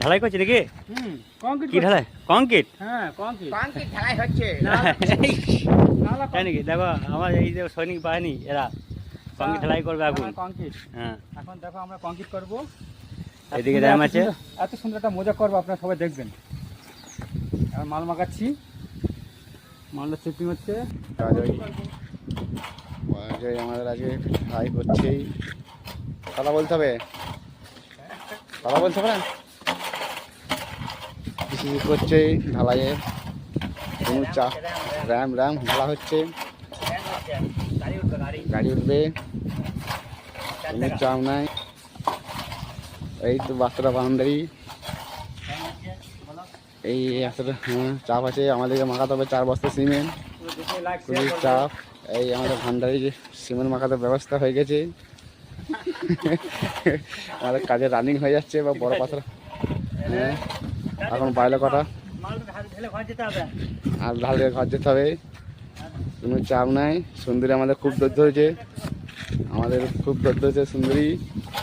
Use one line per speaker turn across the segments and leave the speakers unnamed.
ঢালাই করছে নাকি?
কংক্রিট
কি ঢালাই? কংক্রিট?
হ্যাঁ কংক্রিট
ঢালাই হচ্ছে।
তাই নাকি? দেখো আমার এই যে সৈনিক বাহিনী এরা কংক্রিট ঢালাই করবে এখন।
কংক্রিট
হ্যাঁ,
এখন দেখো আমরা কংক্রিট করব।
এদিকে র্যাম আছে।
এত সুন্দর একটা মজা করবো, আপনারা সবাই দেখবেন। এখন মাল মাখাচ্ছি, মালটা সেটিং হচ্ছে।
আমাদের আজকে ঢালাই করছেই। কথা বলতে হবে, কথা বলতে হবে না। কিছু করছে ঢালাইয়ের র্যাম ঢালা হচ্ছে, গাড়ি উঠবে, কোনো চাপ নাই। এই তো বাচ্চাটা বাউন্ডারি, এই রাস্তাটা চাপ আছে। আমাদেরকে মাখাতে হবে 4 বস্তা সিমেন্ট, খুবই চাপ। এই আমাদের ভান্ডারি সিমেন্ট মাখাতে ব্যবস্থা হয়ে গেছে। আমাদের কাজে রানিং হয়ে যাচ্ছে বা বড় পাথর। হ্যাঁ, এখন বাইরে কটা আর ঢালে ঘর যেতে হবে, কোনো চাপ নাই। সুন্দরী আমাদের খুব জোর ধরেছে, আমাদের খুব জোর ধরেছে সুন্দরী,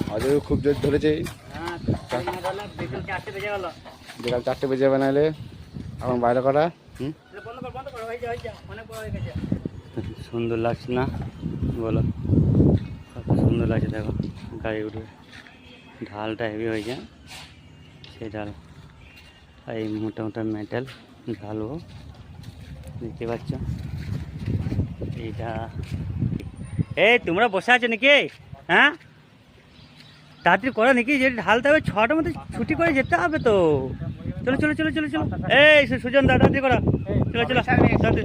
আমাদেরও খুব জোর ধরেছে। বিকাল 4টে বেজে যাবে, নাহলে এখন বাইরে কটা।
সুন্দর লাগছে না বলো? কত সুন্দর লাগছে দেখো, গাড়ি উঠবে। ঢালটা হেভি হয়ে যায়, সেই ঢাল এই মোটা মোটা মেটাল ঢালবো, দেখতে পাচ্ছ। এইটা এই তোমরা বসে আছো নাকি? হ্যাঁ, তাড়াতাড়ি করো নাকি, যে ঢালতে হবে 6টার মধ্যে ছুটি করে যেতে হবে তো। চলো চলো চলো চলো চলো, এই সুজন দা তাড়াতাড়ি করো, চলো চলো তাড়াতাড়ি।